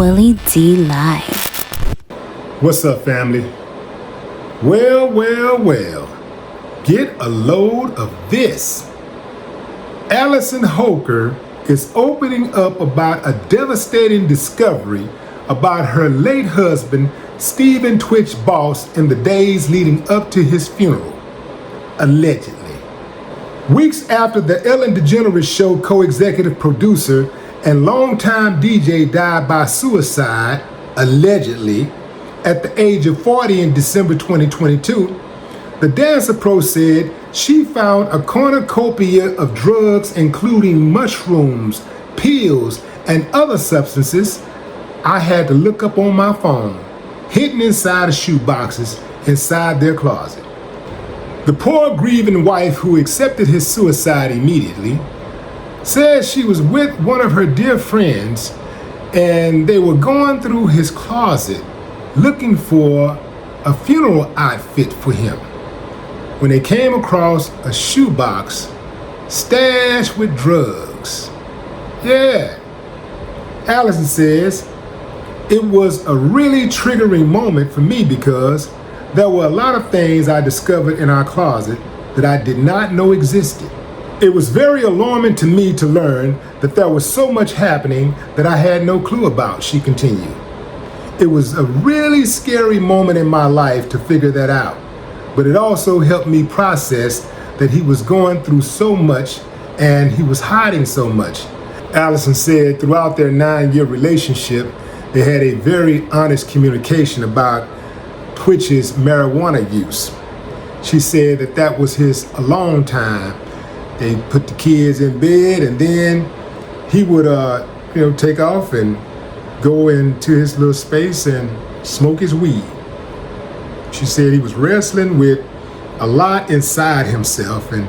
Willie D Live. What's up, family? Well. Get a load of this. Allison Holker is opening up about a devastating discovery about her late husband, Stephen tWitch Boss, in the days leading up to his funeral, allegedly. Weeks after the Ellen DeGeneres Show co-executive producer and longtime DJ died by suicide, allegedly, at the age of 40 in December 2022, the dancer pro said she found a cornucopia of drugs including mushrooms, pills, and other substances I had to look up on my phone, hidden inside of shoe boxes inside their closet. The poor grieving wife, who accepted his suicide immediately, says she was with one of her dear friends and they were going through his closet looking for a funeral outfit for him when they came across a shoebox stashed with drugs. Yeah, Allison says, it was a really triggering moment for me because there were a lot of things I discovered in our closet that I did not know existed. It was very alarming to me to learn that there was so much happening that I had no clue about, she continued. It was a really scary moment in my life to figure that out, but it also helped me process that he was going through so much and he was hiding so much. Allison said throughout their 9-year relationship, they had a very honest communication about tWitch's marijuana use. She said that was his alone time. They put the kids in bed and then he would take off and go into his little space and smoke his weed. She said he was wrestling with a lot inside himself and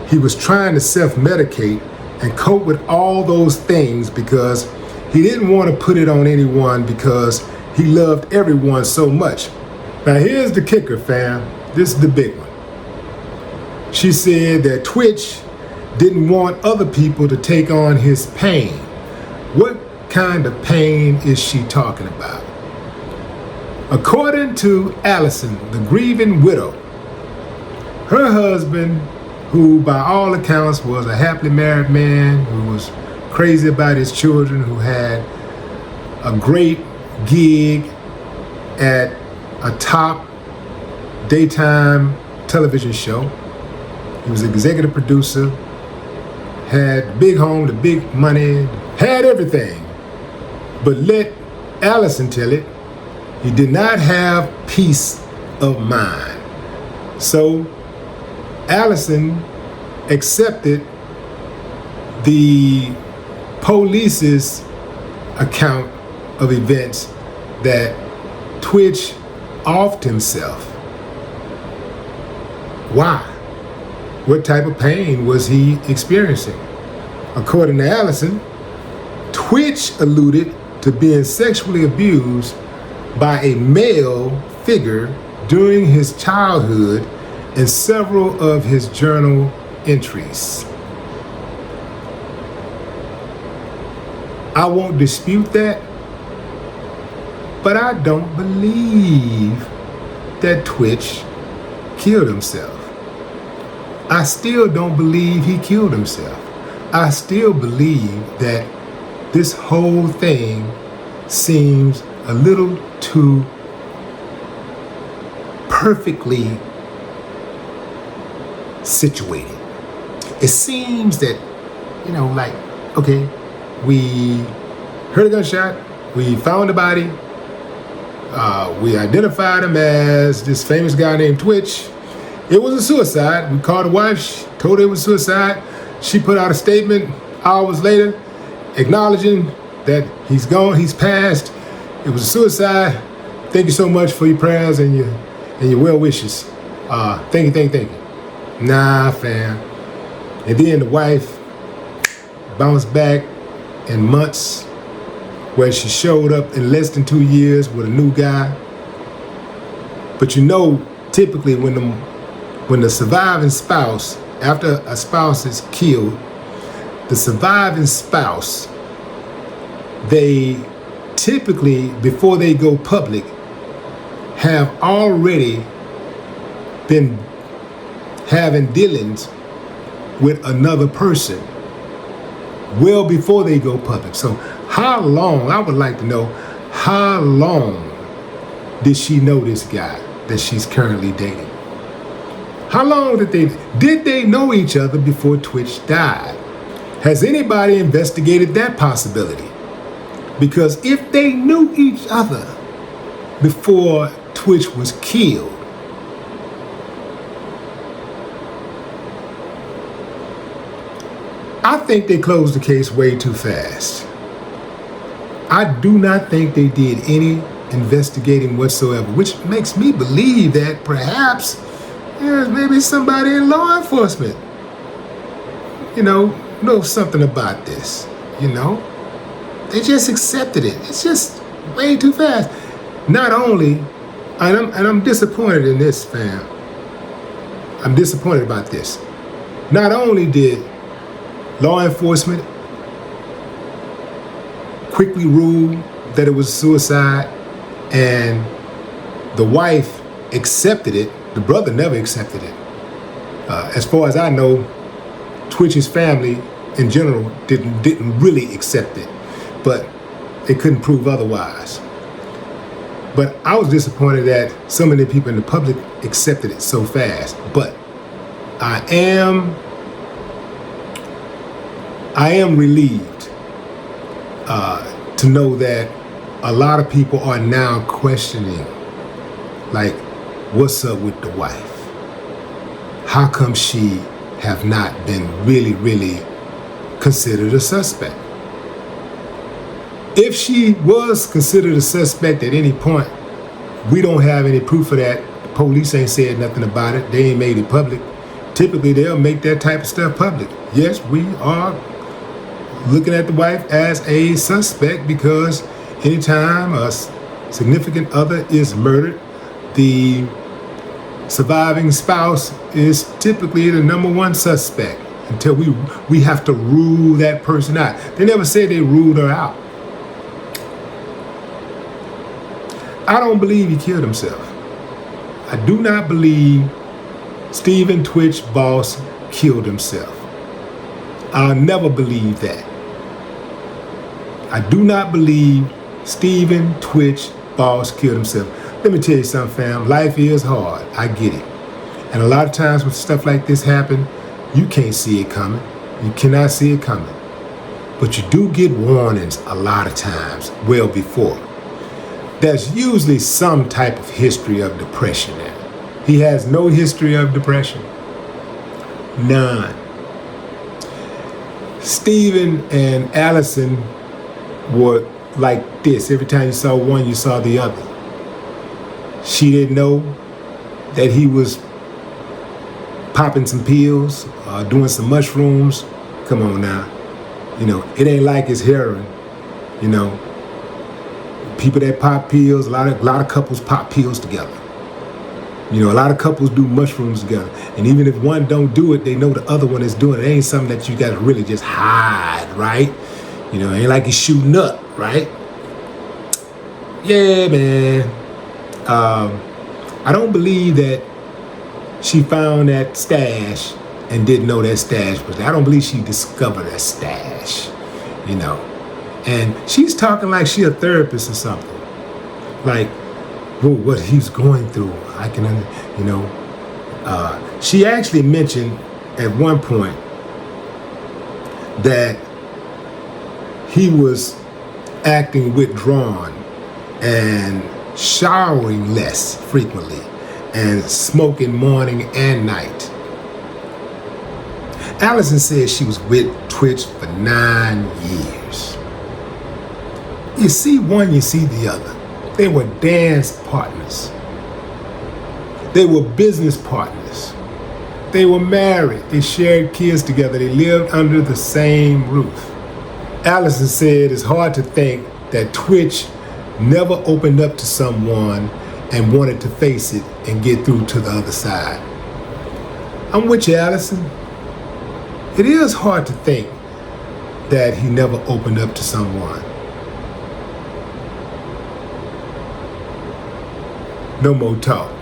he was trying to self-medicate and cope with all those things because he didn't want to put it on anyone because he loved everyone so much. Now here's the kicker, fam. This is the big one. She said that tWitch didn't want other people to take on his pain. What kind of pain is she talking about? According to Allison, the grieving widow, her husband, who by all accounts was a happily married man, who was crazy about his children, who had a great gig at a top daytime television show. He was an executive producer, had the big home, the big money, had everything. But let Allison tell it, he did not have peace of mind. So Allison accepted the police's account of events that tWitch offed himself. Why? What type of pain was he experiencing? According to Allison, tWitch alluded to being sexually abused by a male figure during his childhood in several of his journal entries. I won't dispute that, but I don't believe that tWitch killed himself. I still don't believe he killed himself. I still believe that this whole thing seems a little too perfectly situated. It seems that, okay, we heard a gunshot, we found the body, we identified him as this famous guy named tWitch. It was a suicide. We called the wife, told her it was suicide. She put out a statement hours later acknowledging that he's gone, he's passed. It was a suicide. Thank you so much for your prayers and your well wishes. Thank you. Nah, fam. And then the wife bounced back in months, where she showed up in less than 2 years with a new guy. But typically when the surviving spouse, after a spouse is killed, the surviving spouse, they typically, before they go public, have already been having dealings with another person well before they go public. So how long, I would like to know, how long did she know this guy that she's currently dating? How long did they know each other before Twitch died? Has anybody investigated that possibility? Because if they knew each other before Twitch was killed, I think they closed the case way too fast. I do not think they did any investigating whatsoever, which makes me believe that perhaps there's maybe somebody in law enforcement, know something about this, They just accepted it. It's just way too fast. Not only, and I'm disappointed in this, fam. I'm disappointed about this. Not only did law enforcement quickly ruled that it was suicide, and the wife accepted it. The brother never accepted it. As far as I know, Twitch's family in general didn't really accept it, but they couldn't prove otherwise. But I was disappointed that so many people in the public accepted it so fast. But I am relieved to know that a lot of people are now questioning, like, what's up with the wife? How come she have not been really, really considered a suspect? If she was considered a suspect at any point, we don't have any proof of that. The police ain't said nothing about it. They ain't made it public. Typically, they'll make that type of stuff public. Yes, we are looking at the wife as a suspect because anytime a significant other is murdered, the surviving spouse is typically the number one suspect until we have to rule that person out. They never said they ruled her out. I don't believe he killed himself. I do not believe Stephen Twitch Boss killed himself. I'll never believe that. I do not believe Stephen Twitch Boss killed himself. Let me tell you something, fam. Life is hard. I get it. And a lot of times when stuff like this happen, you can't see it coming. You cannot see it coming. But you do get warnings a lot of times, well before. There's usually some type of history of depression there. He has no history of depression. None. Stephen and Allison were like this. Every time you saw one, you saw the other. She didn't know that he was popping some pills, doing some mushrooms. Come on now. It ain't like it's heroin. People that pop pills, a lot of couples pop pills together. A lot of couples do mushrooms together. And even if one don't do it, they know the other one is doing it. It ain't something that you got to really just hide, right? It ain't like you're shooting up, right? Yeah, man. I don't believe that she found that stash and didn't know that stash was there. I don't believe she discovered that stash, And she's talking like she a therapist or something. Like, what he's going through. I can, she actually mentioned at one point that he was acting withdrawn and showering less frequently and smoking morning and night. Allison said she was with Twitch for 9 years. You see one, you see the other. They were dance partners. They were business partners. They were married. They shared kids together. They lived under the same roof. Allison said it's hard to think that Twitch never opened up to someone and wanted to face it and get through to the other side. I'm with you, Allison. It is hard to think that he never opened up to someone. no more talk.